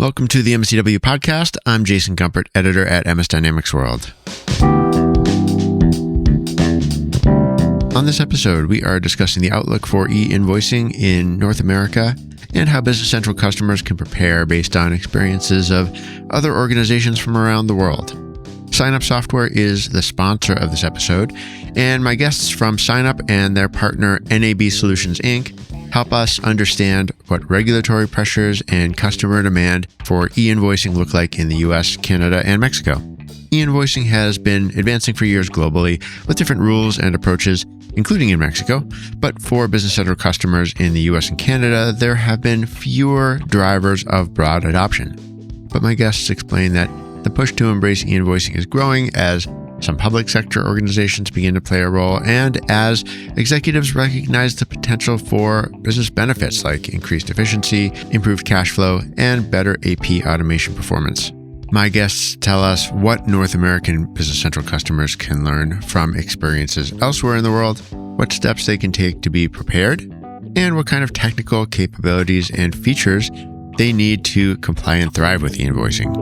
Welcome to the MSDW podcast. I'm Jason Gumpert, editor at MS Dynamics World. On this episode, we are discussing the outlook for e-invoicing in North America and how Business Central customers can prepare based on experiences of other organizations from around the world. SignUp Software is the sponsor of this episode, and my guests from SignUp and their partner NAB Solutions, Inc. help us understand what regulatory pressures and customer demand for e-invoicing look like in the US, Canada, and Mexico. E-invoicing has been advancing for years globally with different rules and approaches, including in Mexico. But for Business Central customers in the US and Canada, there have been fewer drivers of broad adoption. But my guests explain that the push to embrace e-invoicing is growing as some public sector organizations begin to play a role and as executives recognize the potential for business benefits like increased efficiency, improved cash flow, and better AP automation performance. My guests tell us what North American Business Central customers can learn from experiences elsewhere in the world, what steps they can take to be prepared, and what kind of technical capabilities and features they need to comply and thrive with e-invoicing.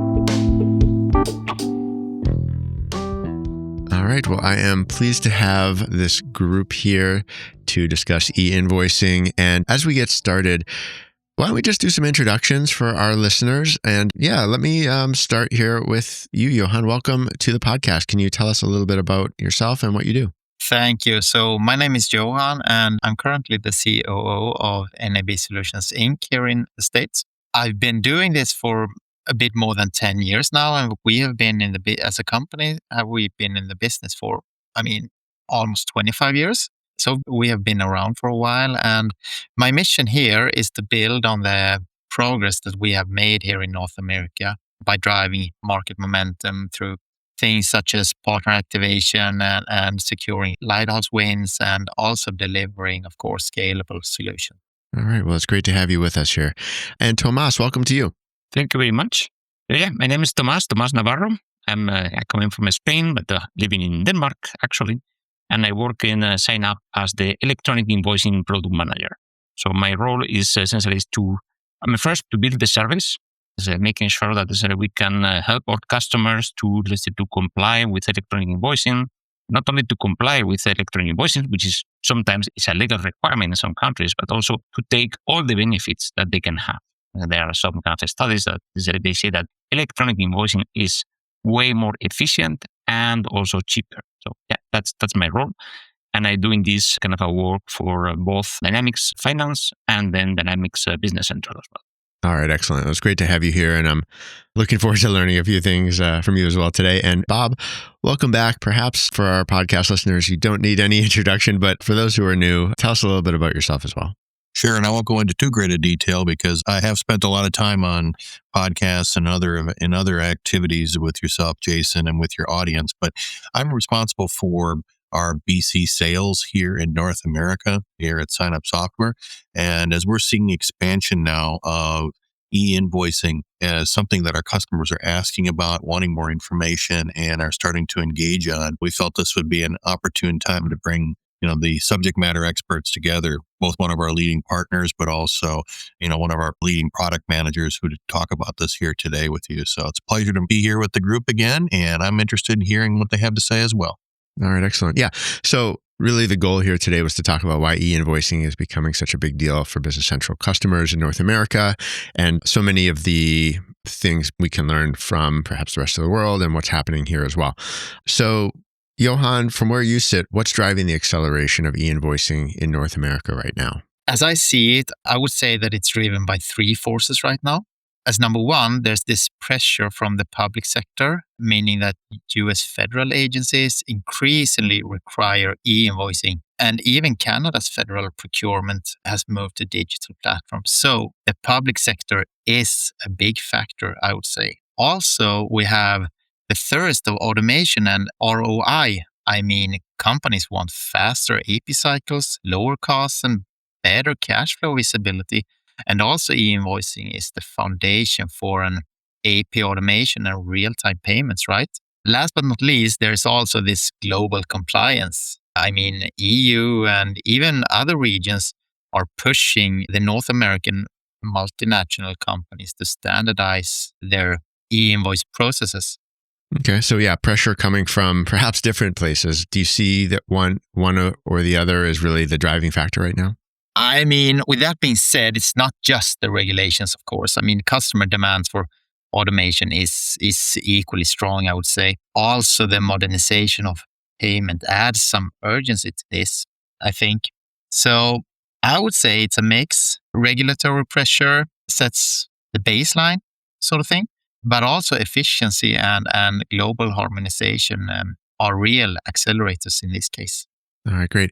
All right. Well, I am pleased to have this group here to discuss e-invoicing. And as we get started, why don't we just do some introductions for our listeners? And let me start here with you, Johan. Welcome to the podcast. Can you tell us a little bit about yourself and what you do? Thank you. So my name is Johan, and I'm currently the COO of NAB Solutions, Inc. here in the States. I've been doing this for a bit more than 10 years now, and we have been as a company, we've been in the business for, almost 25 years. So we have been around for a while, and my mission here is to build on the progress that we have made here in North America by driving market momentum through things such as partner activation and securing lighthouse wins, and also delivering, of course, scalable solutions. All right. Well, it's great to have you with us here. And Tomás, welcome to you. Thank you very much. My name is Tomás Navarro. I'm coming from Spain, but living in Denmark, actually. And I work in SignUp as the electronic invoicing product manager. So my role is essentially first to build the service, making sure that we can help our customers to comply with electronic invoicing, not only to comply with electronic invoicing, which is sometimes is a legal requirement in some countries, but also to take all the benefits that they can have. There are some kind of studies that they say that electronic invoicing is way more efficient and also cheaper. So that's my role. And I'm doing this kind of a work for both Dynamics Finance and then Dynamics Business Central as well. All right, excellent. It was great to have you here, and I'm looking forward to learning a few things from you as well today. And Bob, welcome back. Perhaps for our podcast listeners, you don't need any introduction, but for those who are new, tell us a little bit about yourself as well. Sure, and I won't go into too great a detail because I have spent a lot of time on podcasts and other activities with yourself, Jason, and with your audience. But I'm responsible for our BC sales here in North America, here at SignUp Software. And as we're seeing expansion now of e-invoicing as something that our customers are asking about, wanting more information, and are starting to engage on, we felt this would be an opportune time to bring the subject matter experts together, both one of our leading partners, but also, one of our leading product managers who to talk about this here today with you. So it's a pleasure to be here with the group again, and I'm interested in hearing what they have to say as well. All right, excellent. Yeah. So really the goal here today was to talk about why e-invoicing is becoming such a big deal for Business Central customers in North America, and so many of the things we can learn from perhaps the rest of the world and what's happening here as well. So Johan, from where you sit, what's driving the acceleration of e-invoicing in North America right now? As I see it, I would say that it's driven by three forces right now. As number one, there's this pressure from the public sector, meaning that US federal agencies increasingly require e-invoicing. And even Canada's federal procurement has moved to digital platforms. So the public sector is a big factor, I would say. Also, we have the thirst of automation and ROI. Companies want faster AP cycles, lower costs, and better cash flow visibility. And also e-invoicing is the foundation for an AP automation and real-time payments, right? Last but not least, there's also this global compliance. EU and even other regions are pushing the North American multinational companies to standardize their e-invoice processes. Okay. So yeah, pressure coming from perhaps different places. Do you see that one or the other is really the driving factor right now? I mean, with that being said, it's not just the regulations, of course. I mean, customer demands for automation is equally strong, I would say. Also, the modernization of payment adds some urgency to this, I think. So I would say it's a mix. Regulatory pressure sets the baseline sort of thing, but also efficiency and global harmonization are real accelerators in this case. All right, great.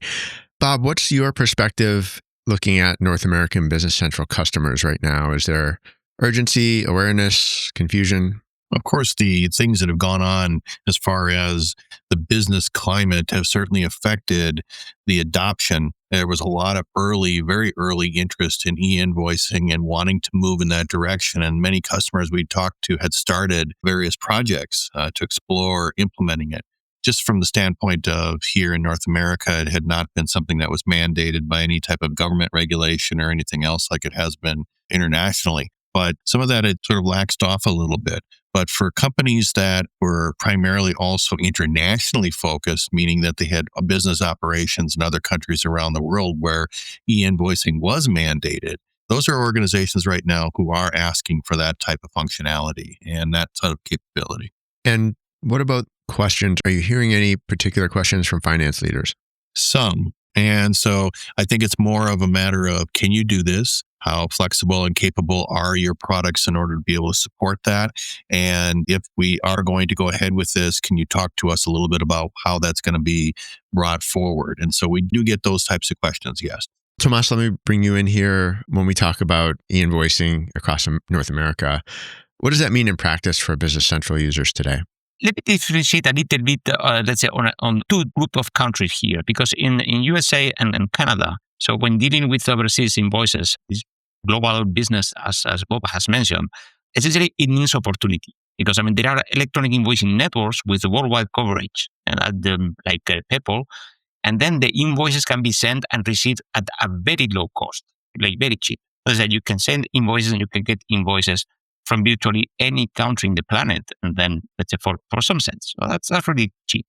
Bob, what's your perspective looking at North American Business Central customers right now? Is there urgency, awareness, confusion? Of course, the things that have gone on as far as the business climate have certainly affected the adoption. There was a lot of very early interest in e-invoicing and wanting to move in that direction. And many customers we talked to had started various projects to explore implementing it. Just from the standpoint of here in North America, it had not been something that was mandated by any type of government regulation or anything else like it has been internationally. But some of that had sort of laxed off a little bit. But for companies that were primarily also internationally focused, meaning that they had business operations in other countries around the world where e-invoicing was mandated, those are organizations right now who are asking for that type of functionality and that type of capability. And what about questions? Are you hearing any particular questions from finance leaders? Some. And so I think it's more of a matter of, can you do this? How flexible and capable are your products in order to be able to support that? And if we are going to go ahead with this, can you talk to us a little bit about how that's going to be brought forward? And so we do get those types of questions, yes. Tomás, let me bring you in here when we talk about e-invoicing across North America. What does that mean in practice for Business Central users today? Let me differentiate a little bit, let's say, on two group of countries here, because in USA and Canada, so when dealing with overseas invoices, this global business, as Bob has mentioned, essentially it means opportunity. Because, I mean, there are electronic invoicing networks with worldwide coverage, and like PayPal, and then the invoices can be sent and received at a very low cost, like very cheap. So that you can send invoices and you can get invoices from virtually any country in the planet, and then let's say for some sense. So that's really cheap.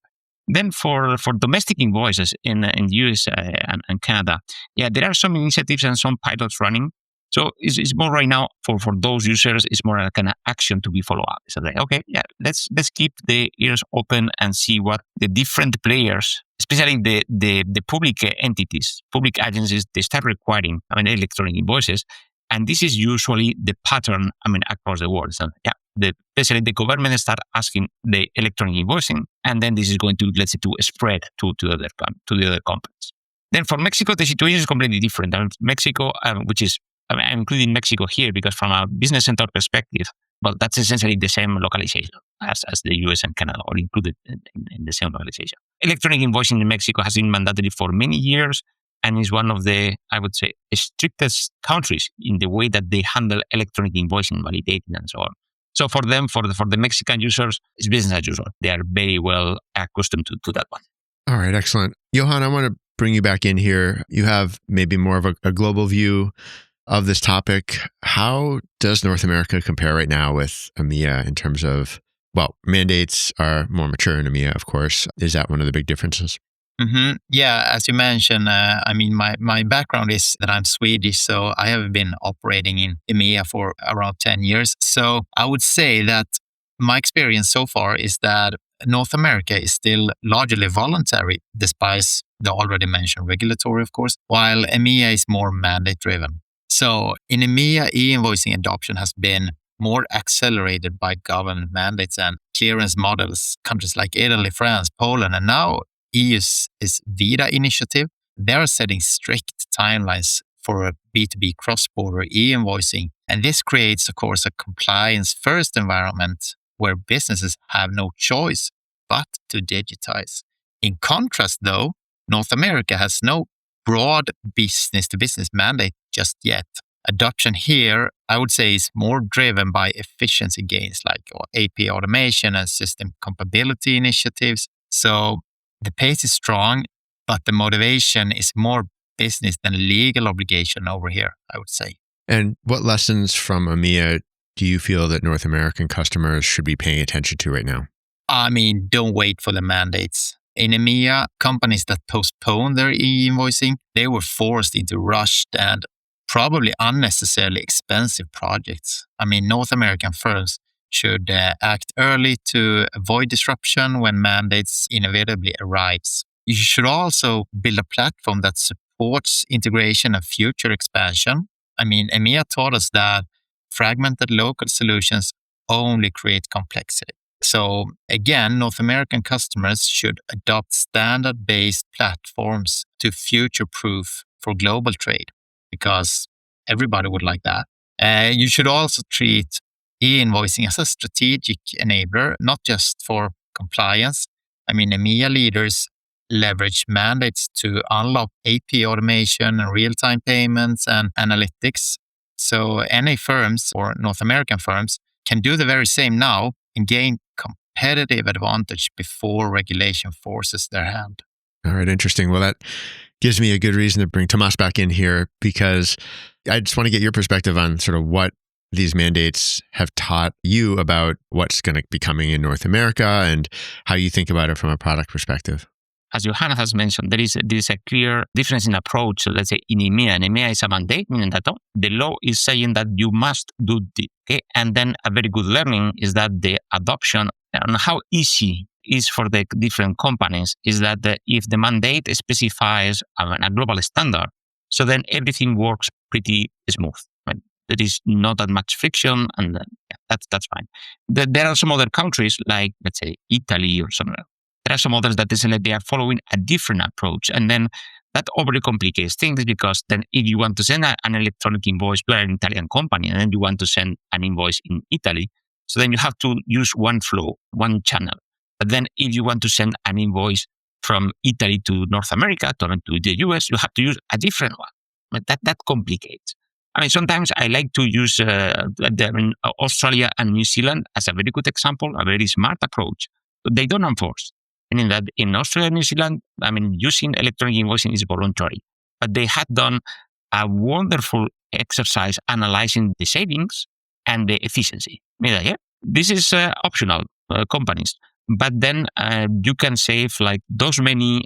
Then for domestic invoices in the US and Canada, yeah, there are some initiatives and some pilots running. So it's more right now for those users, it's more a kind of action to be followed up. So like, okay, yeah, let's keep the ears open and see what the different players, especially the public entities, public agencies, they start requiring, electronic invoices. And this is usually the pattern, across the world. So yeah, especially the government start asking the electronic invoicing, and then this is going to, let's say, to spread to the other companies. Then for Mexico, the situation is completely different. Mexico, which is, I'm including Mexico here because from a business center perspective, well, that's essentially the same localization as the US and Canada, or included in the same localization. Electronic invoicing in Mexico has been mandatory for many years, and is one of the, I would say, strictest countries in the way that they handle electronic invoicing, validating, and so on. So for them, for the Mexican users, it's business as usual. They are very well accustomed to that one. All right, excellent. Johan, I want to bring you back in here. You have maybe more of a global view of this topic. How does North America compare right now with EMEA in terms of, well, mandates are more mature in EMEA, of course. Is that one of the big differences? Mm-hmm. Yeah, as you mentioned, my background is that I'm Swedish, so I have been operating in EMEA for around 10 years. So I would say that my experience so far is that North America is still largely voluntary, despite the already mentioned regulatory, of course, while EMEA is more mandate-driven. So in EMEA, e-invoicing adoption has been more accelerated by government mandates and clearance models. Countries like Italy, France, Poland, and now EU's VIDA initiative, they're setting strict timelines for a B2B cross-border e-invoicing. And this creates, of course, a compliance-first environment where businesses have no choice but to digitize. In contrast, though, North America has no broad business-to-business mandate just yet. Adoption here, I would say, is more driven by efficiency gains like API automation and system compatibility initiatives. So the pace is strong, but the motivation is more business than legal obligation over here, I would say. And what lessons from EMEA do you feel that North American customers should be paying attention to right now? I mean, don't wait for the mandates. In EMEA, companies that postponed their e-invoicing, they were forced into rushed and probably unnecessarily expensive projects. I mean, North American firms should act early to avoid disruption when mandates inevitably arrives. You should also build a platform that supports integration and future expansion. I mean, EMEA taught us that fragmented local solutions only create complexity. So again, North American customers should adopt standard-based platforms to future-proof for global trade because everybody would like that. You should also treat e-invoicing as a strategic enabler, not just for compliance. I mean, EMEA leaders leverage mandates to unlock AP automation and real-time payments and analytics. So NA firms or North American firms can do the very same now and gain competitive advantage before regulation forces their hand. All right, interesting. Well, that gives me a good reason to bring Tomás back in here because I just want to get your perspective on sort of what these mandates have taught you about what's going to be coming in North America and how you think about it from a product perspective. As Johan has mentioned, there is a clear difference in approach. So let's say in EMEA, and EMEA is a mandate, meaning that the law is saying that you must do this. Okay? And then a very good learning is that the adoption and how easy it is for the different companies is that if the mandate specifies a global standard, so then everything works pretty smooth. Right? There is not that much friction, and that's fine. There are some other countries like, let's say, Italy or somewhere. There are some others that they are following a different approach. And then that overly complicates things because then if you want to send an electronic invoice to an Italian company and then you want to send an invoice in Italy, so then you have to use one flow, one channel. But then if you want to send an invoice from Italy to North America, to the US, you have to use a different one. But that complicates. I mean, sometimes I like to use Australia and New Zealand as a very good example, a very smart approach. But they don't enforce. Meaning that in Australia and New Zealand, I mean, using electronic invoicing is voluntary. But they had done a wonderful exercise analyzing the savings and the efficiency. Meaning that, this is optional, companies. But then you can save like those many,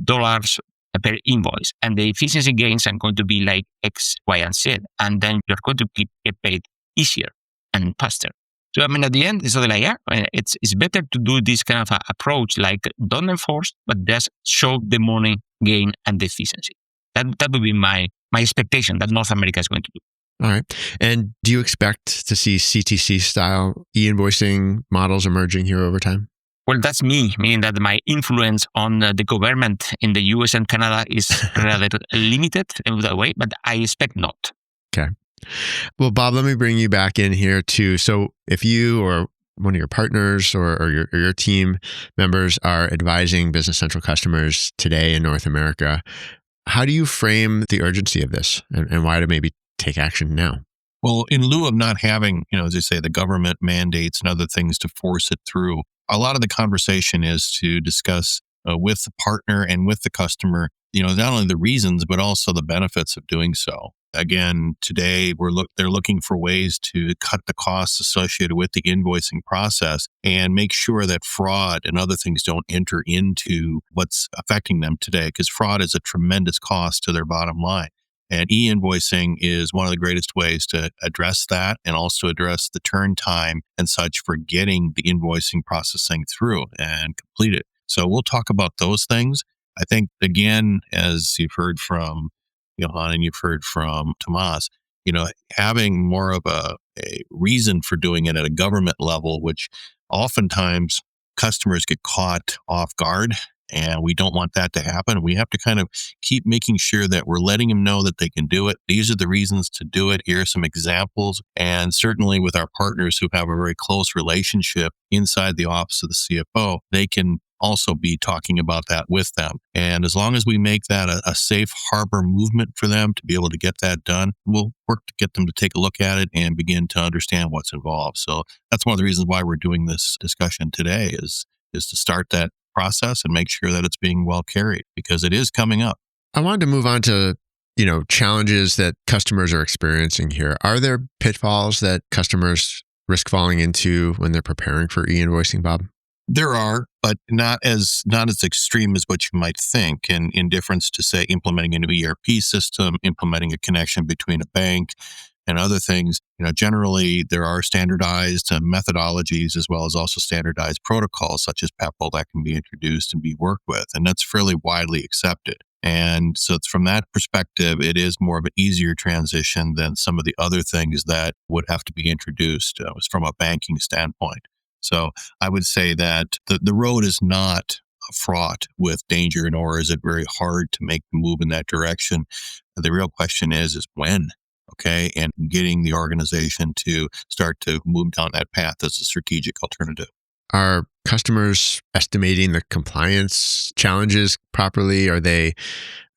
dollars per invoice. And the efficiency gains are going to be like X, Y, and Z. And then you're going to get paid easier and faster. So, at the end, it's sort of like, it's better to do this kind of approach, like don't enforce, but just show the money gain and the efficiency. That would be my expectation that North America is going to do. All right. And do you expect to see CTC style e-invoicing models emerging here over time? Well, that's me, meaning that my influence on the government in the US and Canada is rather limited in that way, but I expect not. Okay. Well, Bob, let me bring you back in here too. So if you or one of your partners or your team members are advising Business Central customers today in North America, how do you frame the urgency of this and why to maybe take action now? Well, in lieu of not having, as I say, the government mandates and other things to force it through, a lot of the conversation is to discuss with the partner and with the customer, not only the reasons, but also the benefits of doing so. Again, today they're looking for ways to cut the costs associated with the invoicing process and make sure that fraud and other things don't enter into what's affecting them today, because fraud is a tremendous cost to their bottom line. And e-invoicing is one of the greatest ways to address that and also address the turn time and such for getting the invoicing processing through and completed. So we'll talk about those things. I think, again, as you've heard from Johan and you've heard from Tomás, having more of a reason for doing it at a government level, which oftentimes customers get caught off guard, and we don't want that to happen. We have to kind of keep making sure that we're letting them know that they can do it. These are the reasons to do it. Here are some examples. And certainly with our partners who have a very close relationship inside the office of the CFO, they can also be talking about that with them. And as long as we make that a safe harbor movement for them to be able to get that done, we'll work to get them to take a look at it and begin to understand what's involved. So that's one of the reasons why we're doing this discussion today is to start that process and make sure that it's being well carried, because it is coming up. I wanted to move on to challenges that customers are experiencing here. Are there pitfalls that customers risk falling into when they're preparing for e-invoicing, Bob? There are, but not as extreme as what you might think. And in difference to, say, implementing a new ERP system, implementing a connection between a bank and other things, generally there are standardized methodologies as well as also standardized protocols such as PEPL that can be introduced and be worked with. And that's fairly widely accepted. And so from that perspective, it is more of an easier transition than some of the other things that would have to be introduced from a banking standpoint. So I would say that the road is not fraught with danger, nor is it very hard to make the move in that direction. The real question is when, okay? And getting the organization to start to move down that path as a strategic alternative. Are customers estimating the compliance challenges properly? Are they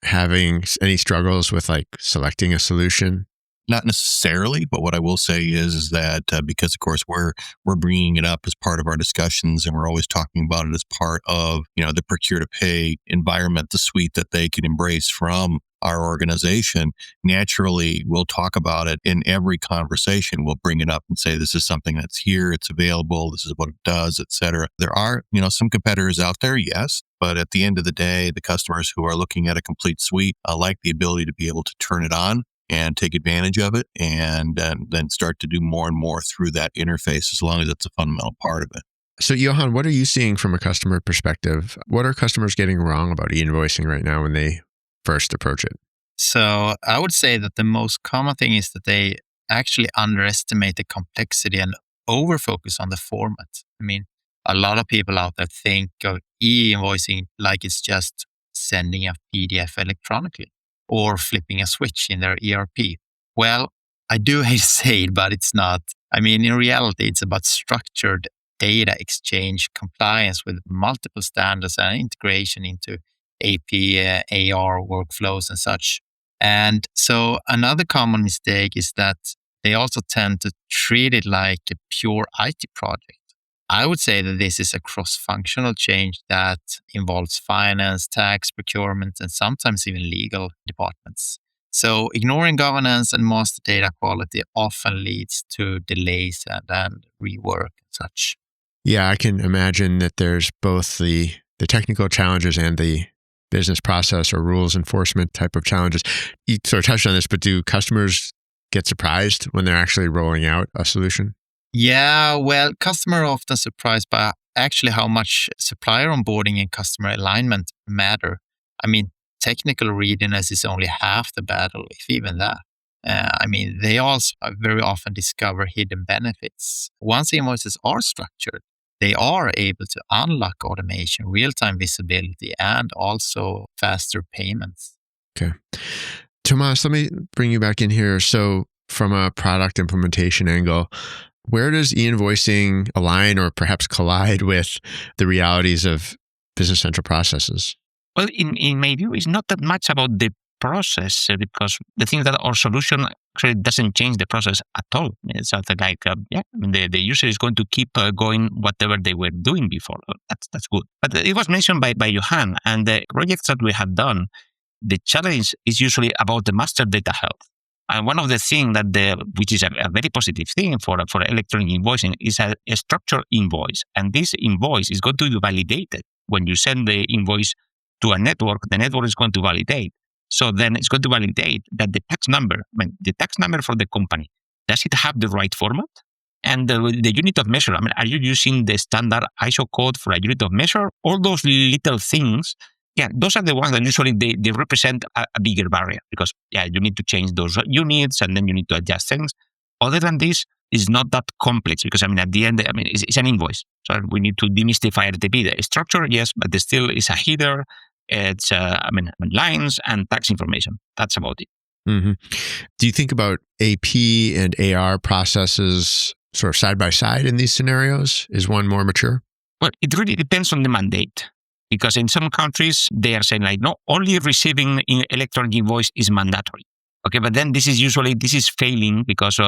having any struggles with selecting a solution? Not necessarily, but what I will say is that because, of course, we're bringing it up as part of our discussions, and we're always talking about it as part of the procure-to-pay environment, the suite that they can embrace from our organization. Naturally, we'll talk about it in every conversation. We'll bring it up and say, this is something that's here, it's available, this is what it does, et cetera. There are some competitors out there, yes, but at the end of the day, the customers who are looking at a complete suite like the ability to be able to turn it on and take advantage of it, and then start to do more and more through that interface, as long as it's a fundamental part of it. So, Johan, what are you seeing from a customer perspective? What are customers getting wrong about e-invoicing right now when they first approach it? So I would say that the most common thing is that they actually underestimate the complexity and over-focus on the format. A lot of people out there think of e-invoicing like it's just sending a PDF electronically or flipping a switch in their ERP. Well, I do hate to say it, but it's not. In reality, it's about structured data exchange, compliance with multiple standards, and integration into AP, AR workflows and such. And so another common mistake is that they also tend to treat it like a pure IT project. I would say that this is a cross-functional change that involves finance, tax, procurement, and sometimes even legal departments. So ignoring governance and master data quality often leads to delays and rework and such. Yeah, I can imagine that there's both the technical challenges and the business process or rules enforcement type of challenges. You sort of touched on this, but do customers get surprised when they're actually rolling out a solution? Yeah, well, customers are often surprised by actually how much supplier onboarding and customer alignment matter. Technical readiness is only half the battle, if even that. They also very often discover hidden benefits. Once invoices are structured, they are able to unlock automation, real-time visibility, and also faster payments. Okay. Tomás, let me bring you back in here. So from a product implementation angle, where does e-invoicing align or perhaps collide with the realities of Business Central processes? Well, in my view, it's not that much about the process because the thing that our solution actually doesn't change the process at all. It's something like, the user is going to keep going whatever they were doing before. That's good. But it was mentioned by Johan, and the projects that we have done, the challenge is usually about the master data health. And one of the things which is a very positive thing for electronic invoicing is a structured invoice. And this invoice is going to be validated. When you send the invoice to a network, the network is going to validate. So then it's going to validate that the tax number for the company, does it have the right format? And the unit of measure, are you using the standard ISO code for a unit of measure? All those little things, those are the ones that usually they represent a bigger barrier because, you need to change those units and then you need to adjust things. Other than this, it's not that complex because, at the end, it's an invoice. So we need to demystify RTP. The structure, yes, but there still is a header. It's, lines and tax information. That's about it. Mm-hmm. Do you think about AP and AR processes sort of side by side in these scenarios? Is one more mature? Well, it really depends on the mandate. Because in some countries, they are saying no, only receiving electronic invoice is mandatory. Okay, but then this is failing because,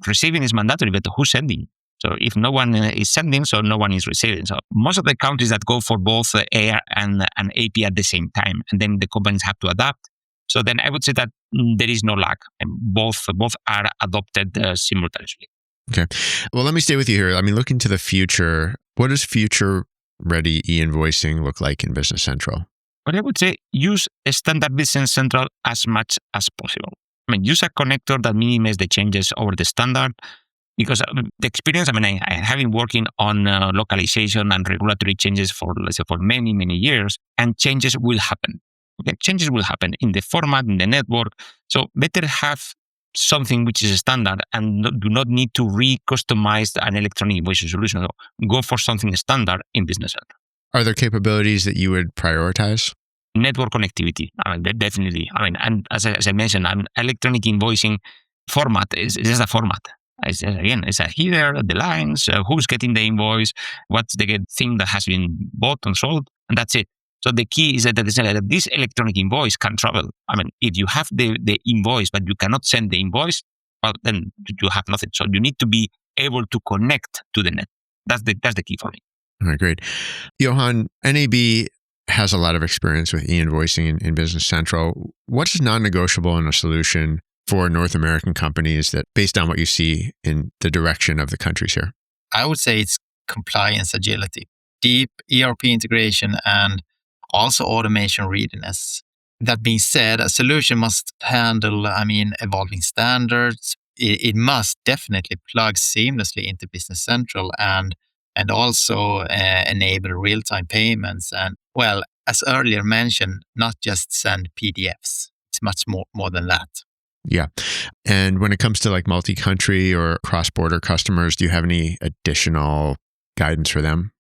receiving is mandatory, but who's sending? So if no one is sending, so no one is receiving. So most of the countries that go for both AR and AP at the same time, and then the companies have to adapt. So then I would say that there is no lag, and both are adopted simultaneously. Okay. Well, let me stay with you here. I mean, looking to the future, what does future-ready e-invoicing look like in Business Central? But I would say use a standard Business Central as much as possible. I mean, use a connector that minimizes the changes over the standard, because the experience, I have been working on localization and regulatory changes for, let's say, for many, many years, and changes will happen. Okay, changes will happen in the format, in the network. So better have something which is a standard and do not need to re-customize an electronic invoicing solution. So go for something standard in Business Central. Are there capabilities that you would prioritize? Network connectivity, definitely. And as I mentioned, electronic invoicing format is just a format. It's a header, the lines, who's getting the invoice, what's the thing that has been bought and sold, and that's it. So the key is that this electronic invoice can travel. If you have the invoice, but you cannot send the invoice, well, then you have nothing. So you need to be able to connect to the net. That's the key for me. All right, great. Johan, NAB has a lot of experience with e-invoicing in Business Central. What's non-negotiable in a solution for North American companies that, based on what you see in the direction of the countries here? I would say it's compliance agility, deep ERP integration, and also automation readiness. That being said, a solution must handle, evolving standards. It must definitely plug seamlessly into Business Central and also enable real-time payments. And, well, as earlier mentioned, not just send PDFs. It's much more than that. Yeah. And when it comes to like multi-country or cross-border customers, do you have any additional guidance for them?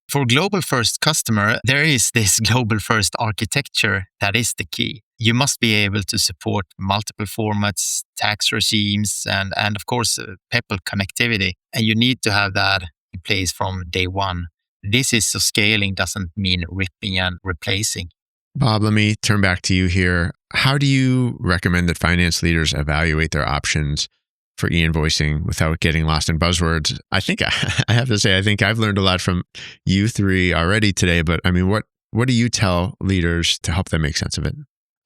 For global first customer, there is this global first architecture that is the key. You must be able to support multiple formats, tax regimes, and of course, PEPL connectivity. And you need to have that in place from day one. This is so scaling doesn't mean ripping and replacing. Bob, let me turn back to you here. How do you recommend that finance leaders evaluate their options for e-invoicing without getting lost in buzzwords? I think I have to say, I think I've learned a lot from you three already today, but what do you tell leaders to help them make sense of it?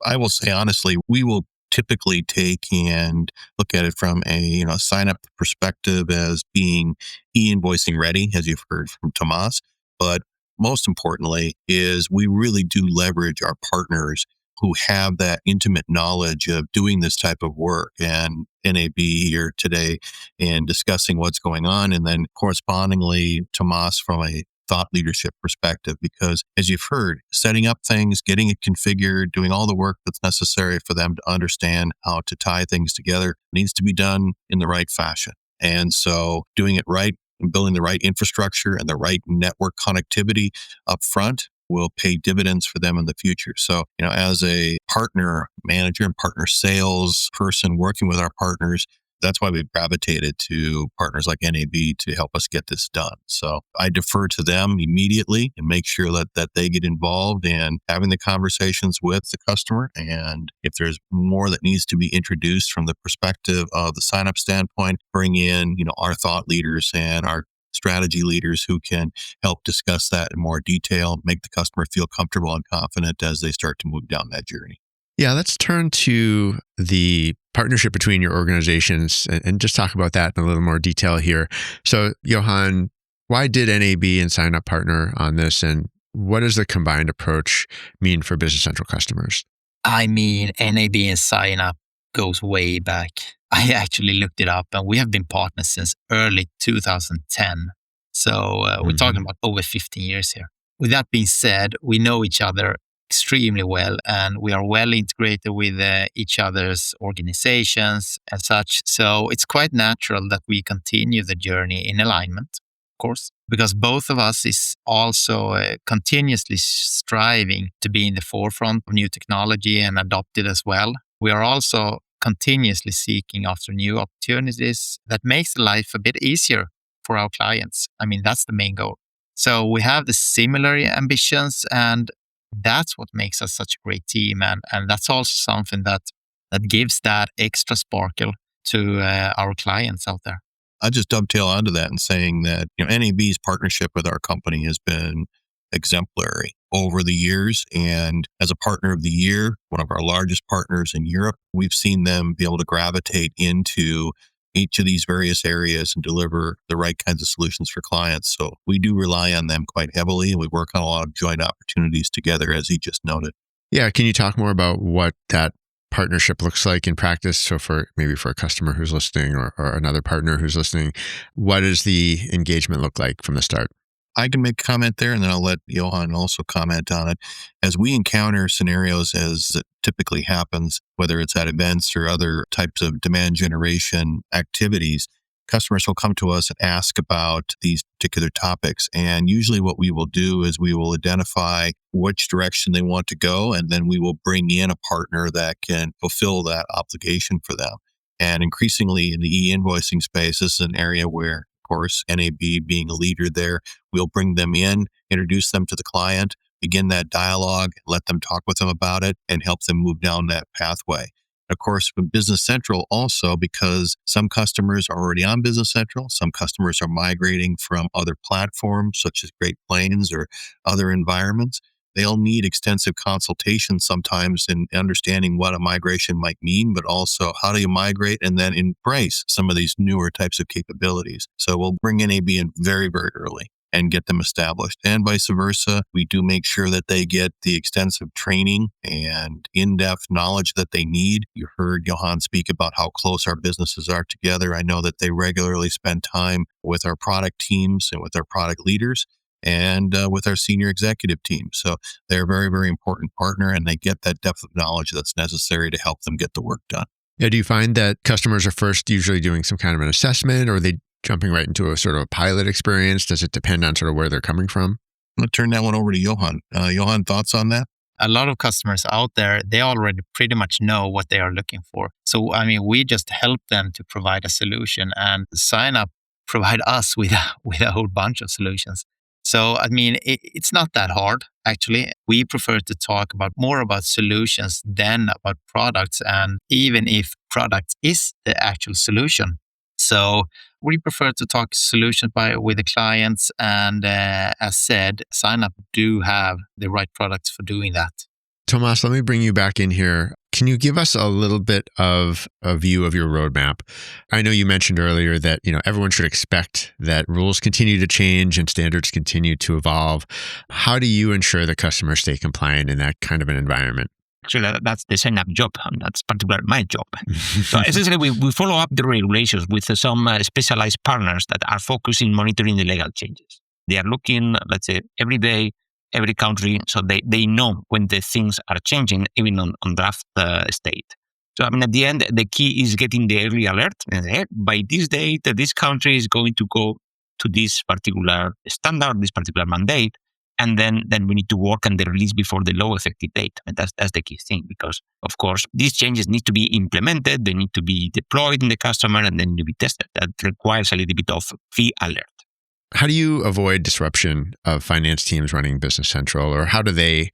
I will say, honestly, we will typically take and look at it from a sign-up perspective as being e-invoicing ready, as you've heard from Tomás. But most importantly is we really do leverage our partners who have that intimate knowledge of doing this type of work, and NAB here today and discussing what's going on, and then correspondingly Tomás from a thought leadership perspective, because as you've heard, setting up things, getting it configured, doing all the work that's necessary for them to understand how to tie things together needs to be done in the right fashion. And so doing it right and building the right infrastructure and the right network connectivity up front will pay dividends for them in the future. So, as a partner manager and partner sales person working with our partners, that's why we've gravitated to partners like NAB to help us get this done. So I defer to them immediately and make sure that they get involved in having the conversations with the customer. And if there's more that needs to be introduced from the perspective of the sign-up standpoint, bring in, our thought leaders and our strategy leaders who can help discuss that in more detail, make the customer feel comfortable and confident as they start to move down that journey. Yeah, let's turn to the partnership between your organizations and just talk about that in a little more detail here. So, Johan, why did NAB and SignUp partner on this, and what does the combined approach mean for Business Central customers? NAB and SignUp goes way back. I actually looked it up, and we have been partners since early 2010. So we're talking about over 15 years here. With that being said, we know each other extremely well, and we are well integrated with each other's organizations and such. So it's quite natural that we continue the journey in alignment, of course, because both of us is also continuously striving to be in the forefront of new technology and adopt it as well. We are also continuously seeking after new opportunities that makes life a bit easier for our clients. That's the main goal. So we have the similar ambitions, and that's what makes us such a great team. And that's also something that gives that extra sparkle to our clients out there. I just dovetail onto that and saying that, NAB's partnership with our company has been exemplary over the years. And as a partner of the year, one of our largest partners in Europe, we've seen them be able to gravitate into each of these various areas and deliver the right kinds of solutions for clients. So we do rely on them quite heavily, and we work on a lot of joint opportunities together, as he just noted. Yeah. Can you talk more about what that partnership looks like in practice? So for a customer who's listening or another partner who's listening, what does the engagement look like from the start? I can make a comment there, and then I'll let Johan also comment on it. As we encounter scenarios, as it typically happens, whether it's at events or other types of demand generation activities, customers will come to us and ask about these particular topics. And usually what we will do is we will identify which direction they want to go, and then we will bring in a partner that can fulfill that obligation for them. And increasingly in the e-invoicing space, this is an area where, of course, NAB being a leader there, we'll bring them in, introduce them to the client, begin that dialogue, let them talk with them about it, and help them move down that pathway. Of course, with Business Central also, because some customers are already on Business Central, some customers are migrating from other platforms such as Great Plains or other environments. They'll need extensive consultation sometimes in understanding what a migration might mean, but also how do you migrate and then embrace some of these newer types of capabilities. So we'll bring NAB in very, very early and get them established. And vice versa, we do make sure that they get the extensive training and in-depth knowledge that they need. You heard Johan speak about how close our businesses are together. I know that they regularly spend time with our product teams and with our product leaders and with our senior executive team. So they're a very, very important partner, and they get that depth of knowledge that's necessary to help them get the work done. Yeah, do you find that customers are first usually doing some kind of an assessment, or are they jumping right into a sort of a pilot experience? Does it depend on sort of where they're coming from? I'm going to turn that one over to Johan. Johan, thoughts on that? A lot of customers out there, they already pretty much know what they are looking for. So, we just help them to provide a solution, and SignUp provide us with a whole bunch of solutions. So, it's not that hard, actually. We prefer to talk more about solutions than about products, and even if product is the actual solution. So we prefer to talk solutions with the clients, and as said, SignUp do have the right products for doing that. Tomás, let me bring you back in here. Can you give us a little bit of a view of your roadmap? I know you mentioned earlier that everyone should expect that rules continue to change and standards continue to evolve. How do you ensure that customers stay compliant in that kind of an environment? Actually, that's the SignUp job, and that's particularly my job. So essentially, we follow up the regulations with some specialized partners that are focused in monitoring the legal changes. They are looking, let's say, every day, every country, so they know when the things are changing, even on draft state. So, at the end, the key is getting the early alert. And by this date, this country is going to go to this particular standard, this particular mandate. And then we need to work on the release before the law effective date. And that's the key thing, because, of course, these changes need to be implemented. They need to be deployed in the customer and then to be tested. That requires a little bit of pre-alert. How do you avoid disruption of finance teams running Business Central, or how do they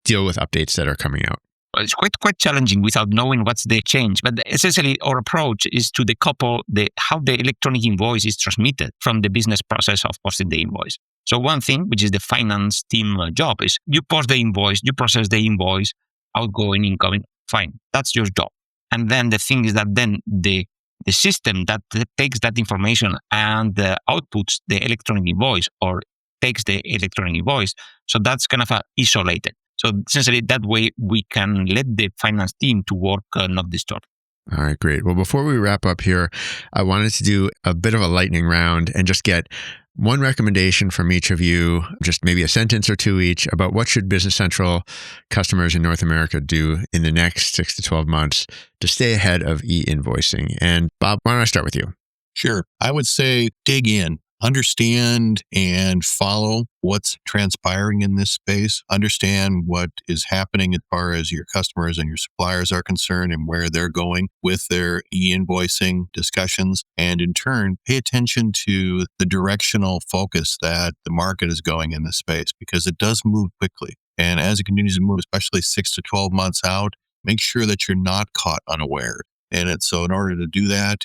deal with updates that are coming out? Well, it's quite challenging without knowing what's the change. But essentially, our approach is to decouple how the electronic invoice is transmitted from the business process of posting the invoice. So one thing, which is the finance team job, is you post the invoice, you process the invoice, outgoing, incoming, fine. That's your job. And then the thing is that then the system that takes that information and outputs the electronic invoice or takes the electronic invoice, so that's kind of isolated. So essentially that way we can let the finance team to work not disturbed. All right, great. Well, before we wrap up here, I wanted to do a bit of a lightning round and just get one recommendation from each of you, just maybe a sentence or two each, about what should Business Central customers in North America do in the next 6 to 12 months to stay ahead of e-invoicing. And Bob, why don't I start with you? Sure. I would say dig in. Understand and follow what's transpiring in this space. Understand what is happening as far as your customers and your suppliers are concerned and where they're going with their e-invoicing discussions. And in turn, pay attention to the directional focus that the market is going in this space, because it does move quickly. And as it continues to move, especially 6 to 12 months out, make sure that you're not caught unaware in it. So in order to do that,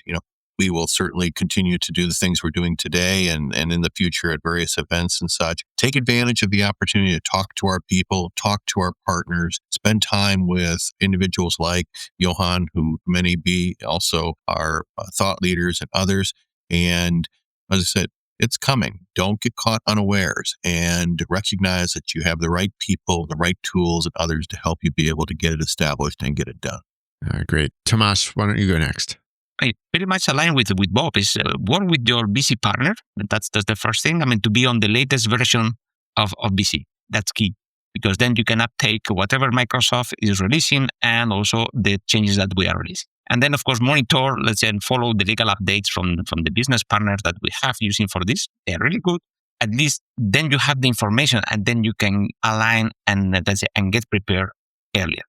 We will certainly continue to do the things we're doing today and in the future at various events and such. Take advantage of the opportunity to talk to our people, talk to our partners, spend time with individuals like Johan, who many be also our thought leaders and others. And as I said, it's coming. Don't get caught unawares and recognize that you have the right people, the right tools, and others to help you be able to get it established and get it done. All right, great. Tomás, why don't you go next? I pretty much align with Bob. Is work with your BC partner. That's the first thing. I mean, to be on the latest version of BC. That's key, because then you can uptake whatever Microsoft is releasing and also the changes that we are releasing. And then, of course, monitor, let's say, and follow the legal updates from the business partners that we have using for this. They're really good. At least then you have the information, and then you can align and and get prepared earlier.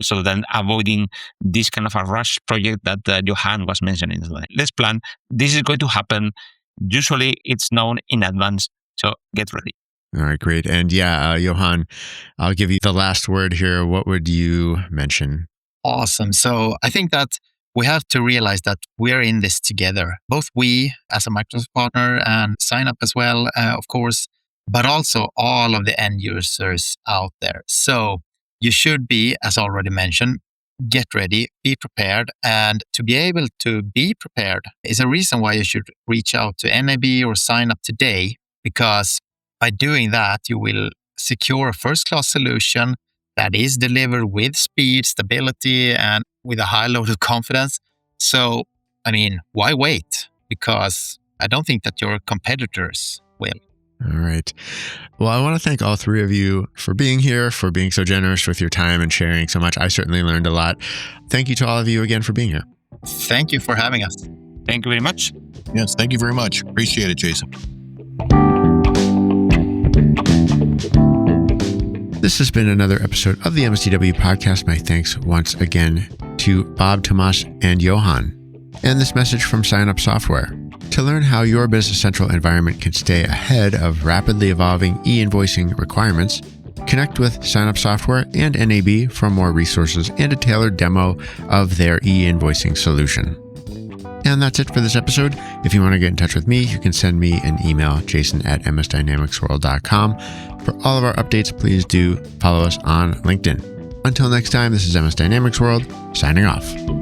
So then avoiding this kind of a rush project that Johan was mentioning. Let's plan. This is going to happen. Usually it's known in advance. So get ready. All right, great. And Johan, I'll give you the last word here. What would you mention? Awesome. So I think that we have to realize that we're in this together. Both we as a Microsoft partner and SignUp as well, of course, but also all of the end users out there. So you should be, as already mentioned, get ready, be prepared. And to be able to be prepared is a reason why you should reach out to NAB or SignUp today, because by doing that, you will secure a first-class solution that is delivered with speed, stability, and with a high load of confidence. So, I mean, why wait? Because I don't think that your competitors will. All right. Well, I want to thank all three of you for being here, for being so generous with your time and sharing so much. I certainly learned a lot. Thank you to all of you again for being here. Thank you for having us. Thank you very much. Yes, thank you very much. Appreciate it, Jason. This has been another episode of the MSDW podcast. My thanks once again to Bob, Tomás, and Johan. And this message from SignUp Software. To learn how your Business Central environment can stay ahead of rapidly evolving e-invoicing requirements, connect with SignUp Software and NAB for more resources and a tailored demo of their e-invoicing solution. And that's it for this episode. If you want to get in touch with me, you can send me an email, jason@msdynamicsworld.com. For all of our updates, please do follow us on LinkedIn. Until next time, this is MS Dynamics World, signing off.